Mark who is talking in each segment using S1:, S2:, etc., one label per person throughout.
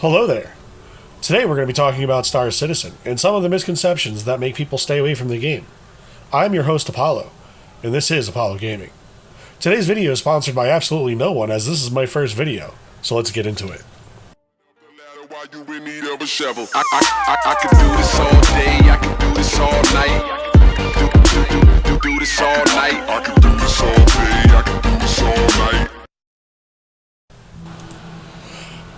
S1: Hello there. Today we're going to be talking about Star Citizen and some of the misconceptions that make people stay away from the game. I'm your host Apollo, and this is Apollo Gaming. Today's video is sponsored by absolutely no one, as this is my first video, so let's get into it.
S2: I could do this all day, I could do this all night. Do this all night. I could do this all day, I could do this all night.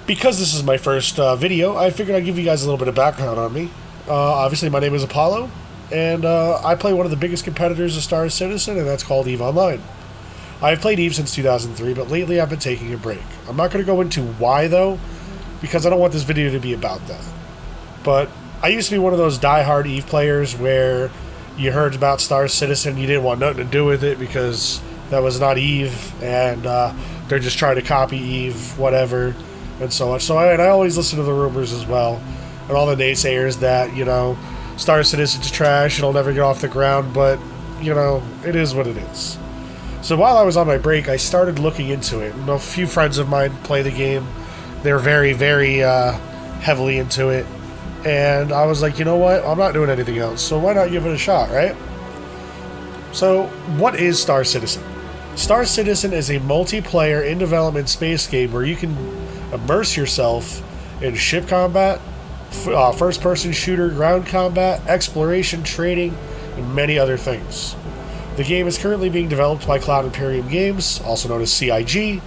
S1: Because this is my first video, I figured I'd give you guys a little bit of background on me. Obviously, my name is Apollo, and I play one of the biggest competitors of Star Citizen, and that's called EVE Online. I've played EVE since 2003, but lately I've been taking a break. I'm not going to go into why, though, because I don't want this video to be about that. But I used to be one of those die-hard EVE players where you heard about Star Citizen, you didn't want nothing to do with it because that was not EVE, and they're just trying to copy EVE, whatever, and so much. So I always listen to the rumors as well, and all the naysayers that, you know, Star Citizen's trash, it'll never get off the ground, but, you know, it is what it is. So while I was on my break, I started looking into it. A few friends of mine play the game. They're very, very heavily into it. And I was like, you know what? I'm not doing anything else, so why not give it a shot, right? So, what is Star Citizen? Star Citizen is a multiplayer in-development space game where you can immerse yourself in ship combat, first-person shooter, ground combat, exploration, trading, and many other things. The game is currently being developed by Cloud Imperium Games, also known as CIG.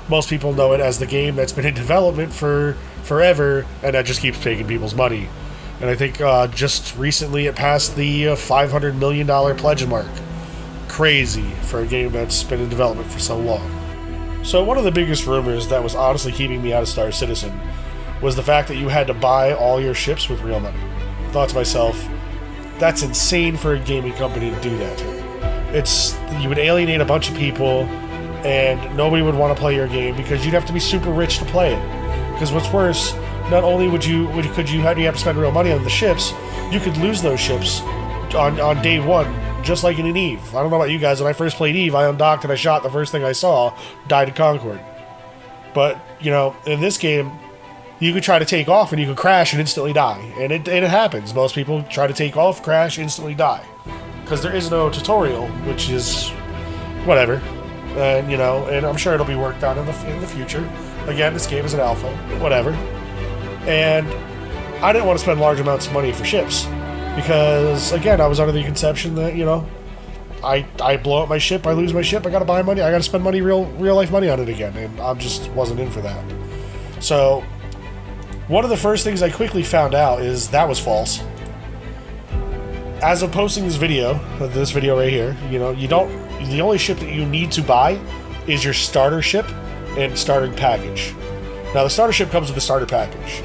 S1: Most people know it as the game that's been in development for forever, and that just keeps taking people's money. And I think just recently it passed the $500 million pledge mark. Crazy for a game that's been in development for so long. So one of the biggest rumors that was honestly keeping me out of Star Citizen was the fact that you had to buy all your ships with real money. I thought to myself, that's insane for a gaming company to do that. You would alienate a bunch of people, and nobody would want to play your game because you'd have to be super rich to play it. Because what's worse, not only could you have to spend real money on the ships, you could lose those ships on day one, just like in an EVE. I don't know about you guys, when I first played EVE, I undocked and I shot the first thing I saw, died at Concord. But, you know, in this game, you could try to take off and you could crash and instantly die. And it happens. Most people try to take off, crash, instantly die. Because there is no tutorial, which is whatever. And, you know, and I'm sure it'll be worked on in the future. Again, this game is an alpha, whatever. And I didn't want to spend large amounts of money for ships. Because, again, I was under the conception that, you know, I blow up my ship, I lose my ship, I gotta buy money, I gotta spend money, real life money on it again. And I just wasn't in for that. So, one of the first things I quickly found out is that was false. As of posting this video right here, you know, the only ship that you need to buy is your starter ship and starting package. Now, the starter ship comes with the starter package,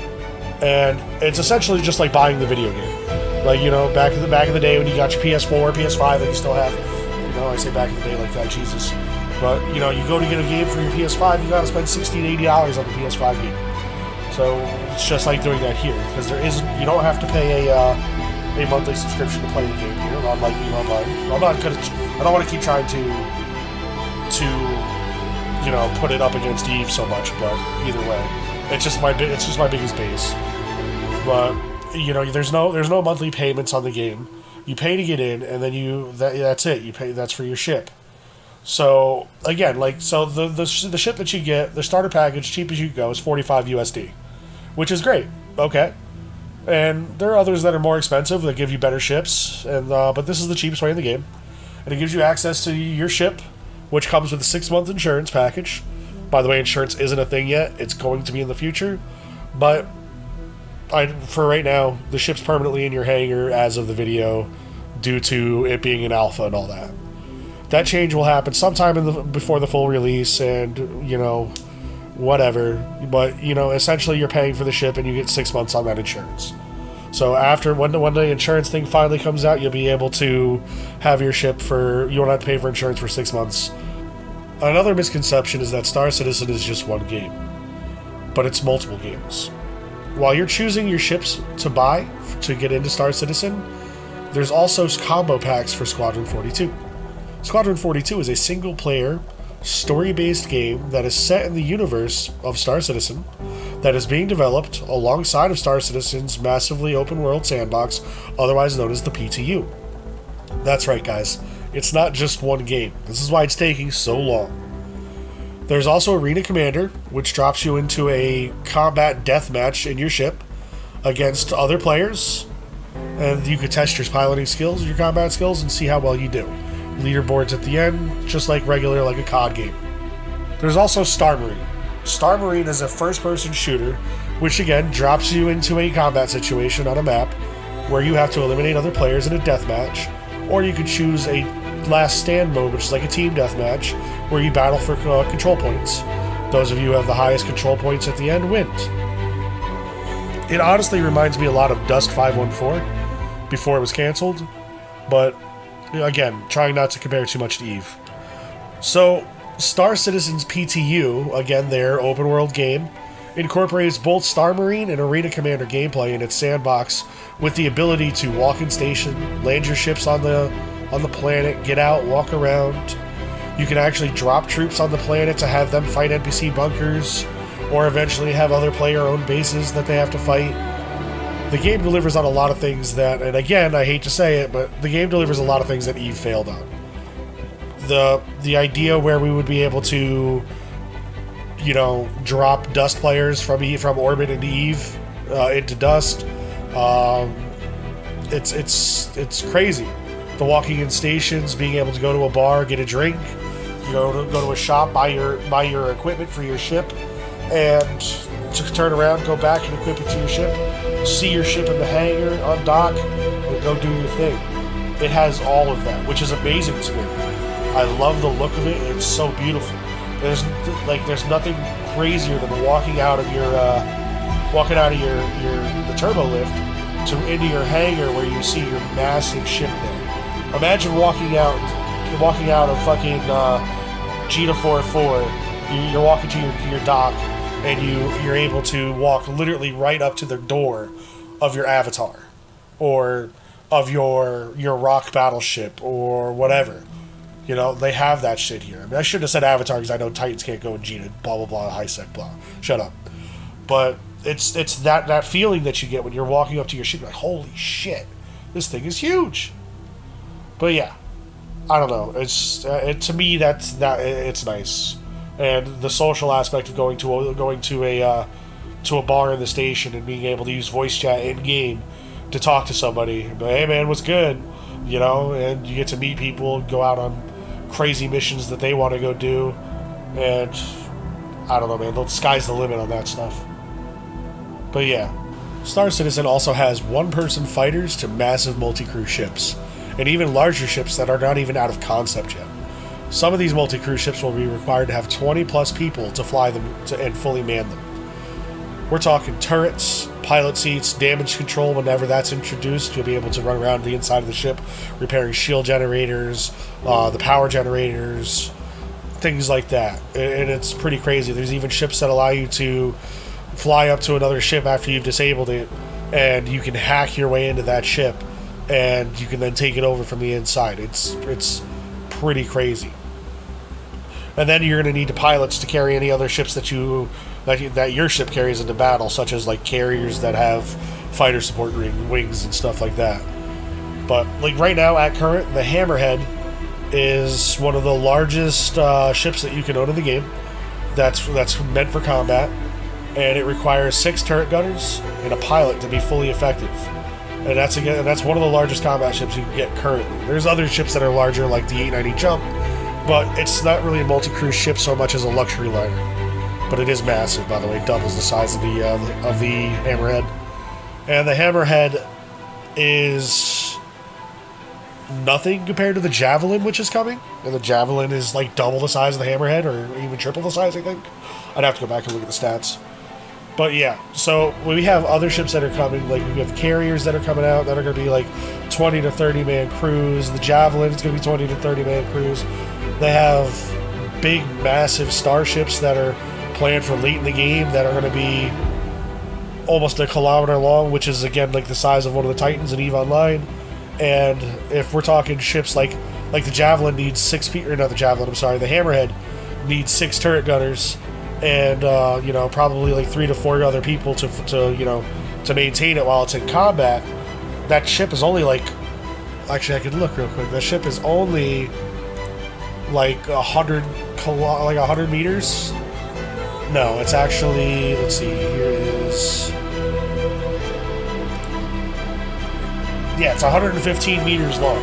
S1: and it's essentially just like buying the video game. Like, you know, back in the day when you got your PS4, PS5 that you still have. You know, I say back in the day like that, Jesus. But, you know, you go to get a game for your PS5, you gotta spend $60 to $80 on the PS5 game. So it's just like doing that here, because you don't have to pay a monthly subscription to play the game here, unlike EVE Online. I don't want to keep trying to you know, put it up against EVE so much, but either way, it's just my biggest base. But, you know, there's no monthly payments on the game. You pay to get in, and then that's it. You pay, that's for your ship. So again, like, so the ship that you get, the starter package, cheap as you go, is $45 USD, which is great. Okay. And there are others that are more expensive that give you better ships, and but this is the cheapest way in the game, and it gives you access to your ship, which comes with a 6-month insurance package. By the way, insurance isn't a thing yet; it's going to be in the future, but for right now, the ship's permanently in your hangar as of the video, due to it being an alpha and all that. That change will happen sometime before the full release, and, you know, whatever, but, you know, essentially you're paying for the ship and you get 6 months on that insurance. So when the insurance thing finally comes out, you'll be able to have your ship you won't have to pay for insurance for 6 months. Another misconception is that Star Citizen is just one game, but it's multiple games. While you're choosing your ships to buy to get into Star Citizen, there's also combo packs for Squadron 42. Squadron 42 is a single-player, story-based game that is set in the universe of Star Citizen that is being developed alongside of Star Citizen's massively open world sandbox, otherwise known as the PTU. That's right, guys. It's not just one game. This is why it's taking so long. There's also Arena Commander, which drops you into a combat deathmatch in your ship against other players, and you could test your piloting skills, your combat skills, and see how well you do. Leaderboards at the end, just like a COD game. There's also Star Marine. Star Marine is a first-person shooter, which again drops you into a combat situation on a map where you have to eliminate other players in a deathmatch, or you could choose a last stand mode, which is like a team deathmatch, where you battle for control points. Those of you who have the highest control points at the end wins. It honestly reminds me a lot of Dust 514 before it was canceled, but again, trying not to compare too much to EVE. So, Star Citizen's PTU, again their open world game, incorporates both Star Marine and Arena Commander gameplay in its sandbox with the ability to walk in station, land your ships on the planet, get out, walk around. You can actually drop troops on the planet to have them fight NPC bunkers, or eventually have other player-owned bases that they have to fight. The game delivers on a lot of things that, and again, I hate to say it, but the game delivers a lot of things that EVE failed on. The idea where we would be able to, drop dust players from orbit into EVE, into dust, it's crazy. The walking in stations, being able to go to a bar, get a drink, go to a shop, buy your equipment for your ship, and just turn around, go back and equip it to your ship, see your ship in the hangar, undock, and go do your thing. It has all of that, which is amazing to me. I love the look of it. It's so beautiful. There's nothing crazier than walking out of the turbo lift into your hangar where you see your massive ship there. Imagine walking out of fucking Gita 404. You're walking to your dock, and you're able to walk literally right up to the door of your avatar, or of your rock battleship, or whatever. They have that shit here. I mean, I shouldn't have said Avatar because I know Titans can't go in Gita, blah, blah, blah, high sec, blah. Shut up. But it's that feeling that you get when you're walking up to your ship, you're like, holy shit, this thing is huge. But yeah, I don't know. To me, it's nice. And the social aspect of going to a bar in the station and being able to use voice chat in game to talk to somebody. Hey man, what's good? And you get to meet people, go out on crazy missions that they want to go do, and I don't know, man. The sky's the limit on that stuff. But yeah, Star Citizen also has one-person fighters to massive multi-crew ships, and even larger ships that are not even out of concept yet. Some of these multi-crew ships will be required to have 20-plus people to fly them and fully man them. We're talking turrets, pilot seats, damage control. Whenever that's introduced, you'll be able to run around the inside of the ship, repairing shield generators, the power generators, things like that. And it's pretty crazy. There's even ships that allow you to fly up to another ship after you've disabled it, and you can hack your way into that ship, and you can then take it over from the inside. It's pretty crazy. And then you're going to need pilots to carry any other ships that your ship carries into battle, such as like carriers that have fighter support wings and stuff like that. But like right now, at current, the Hammerhead is one of the largest ships that you can own in the game. That's meant for combat, and it requires 6 turret gunners and a pilot to be fully effective. And that's one of the largest combat ships you can get currently. There's other ships that are larger, like the 890 Jump, but it's not really a multi-crew ship so much as a luxury liner. But it is massive, by the way, doubles the size of the Hammerhead. And the Hammerhead is nothing compared to the Javelin, which is coming. And the Javelin is like double the size of the Hammerhead, or even triple the size, I think. I'd have to go back and look at the stats. But yeah, so we have other ships that are coming, like we have carriers that are coming out that are going to be like 20 to 30 man crews. The Javelin is going to be 20 to 30 man crews. They have big, massive starships that are planned for late in the game that are going to be almost a kilometer long, which is again like the size of one of the Titans in EVE Online. And if we're talking ships like the Javelin needs 6 people, or not the Javelin, I'm sorry, the Hammerhead needs 6 turret gunners and you know, probably like 3 to 4 other people to you know, to maintain it while it's in combat, that ship is only like, actually I can look real quick. That ship is only like 100 meters. No, it's actually, let's see, here it is. Yeah, it's 115 meters long.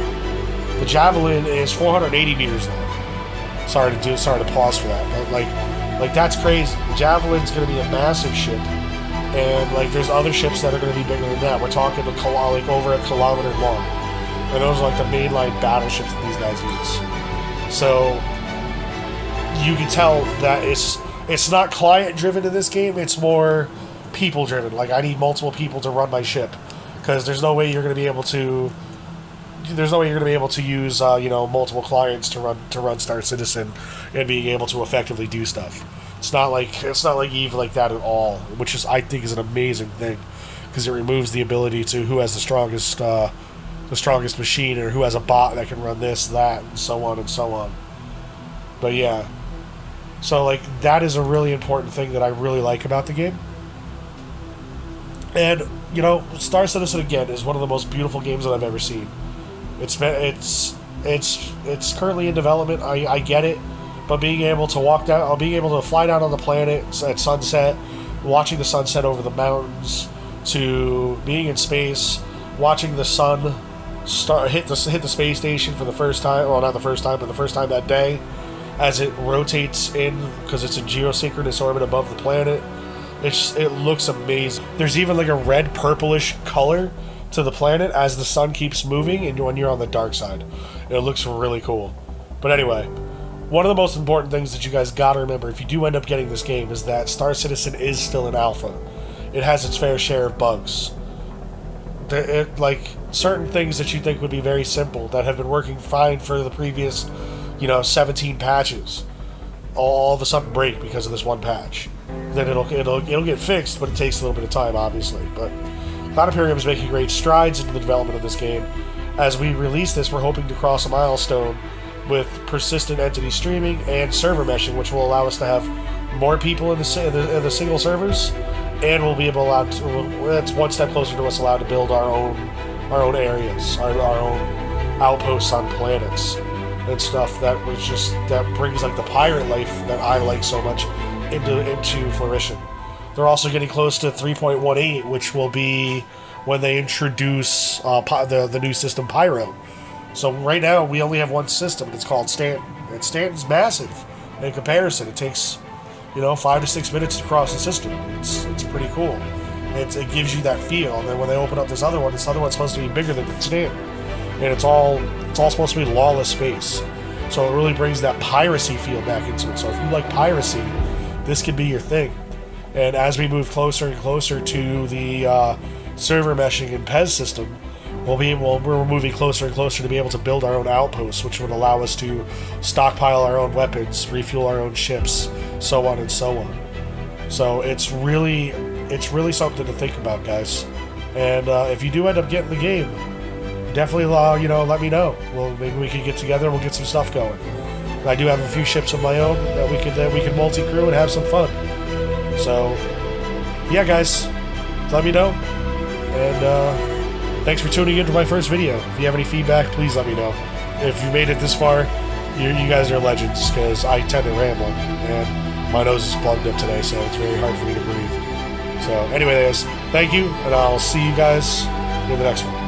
S1: The Javelin is 480 meters long. Sorry to pause for that, but like that's crazy. The Javelin's going to be a massive ship, and like there's other ships that are going to be bigger than that. We're talking like over a kilometer long, and those are like the mainline battleships that these guys use. So you can tell that it's not client driven in this game. It's more people driven. Like, I need multiple people to run my ship, because there's no way you're going to be able to. There's no way you're going to be able to use you know, multiple clients to run Star Citizen and being able to effectively do stuff. It's not like Eve like that at all, which is, I think, is an amazing thing, because it removes the ability to who has the strongest machine, or who has a bot that can run this, that, and so on and so on. But yeah, so like that is a really important thing that I really like about the game. And you know, Star Citizen again is one of the most beautiful games that I've ever seen. It's currently in development. I get it, but being able to walk down, being able to fly down on the planet at sunset, watching the sunset over the mountains, to being in space, watching the sun hit the space station for the first time. Well, not the first time, but the first time that day, as it rotates in, because it's in geosynchronous orbit above the planet. It looks amazing. There's even like a red purplish color to the planet as the sun keeps moving, and when you're on the dark side, it looks really cool. But anyway, one of the most important things that you guys gotta remember if you do end up getting this game is that Star Citizen is still in alpha. It has its fair share of bugs. Like certain things that you think would be very simple that have been working fine for the previous, you know, 17 patches, all of a sudden break because of this one patch. Then it'll get fixed, but it takes a little bit of time, obviously. But Cloud Imperium is making great strides into the development of this game. As we release this, we're hoping to cross a milestone with persistent entity streaming and server meshing, which will allow us to have more people in the single servers, and we'll be able to. That's one step closer to us allowed to build our own areas, our own outposts on planets and stuff. That brings like the pirate life that I like so much into fruition. They're also getting close to 3.18, which will be when they introduce the new system Pyro. So right now we only have one system, and it's called Stanton. And Stanton's massive in comparison. It takes, you know, 5 to 6 minutes to cross the system. It's pretty cool. It gives you that feel. And then when they open up this other one's supposed to be bigger than Stanton, and it's all supposed to be lawless space. So it really brings that piracy feel back into it. So if you like piracy, this could be your thing. And as we move closer and closer to the server meshing and PES system, we're moving closer and closer to be able to build our own outposts, which would allow us to stockpile our own weapons, refuel our own ships, so on and so on. So it's really something to think about, guys. And if you do end up getting the game, definitely you know, let me know. Well, maybe we can get together and we'll get some stuff going. I do have a few ships of my own that we can multi-crew and have some fun. So, yeah, guys, let me know. And thanks for tuning in to my first video. If you have any feedback, please let me know. If you made it this far, you guys are legends, because I tend to ramble, and my nose is plugged up today, so it's very hard for me to breathe. So, anyway, guys, thank you, and I'll see you guys in the next one.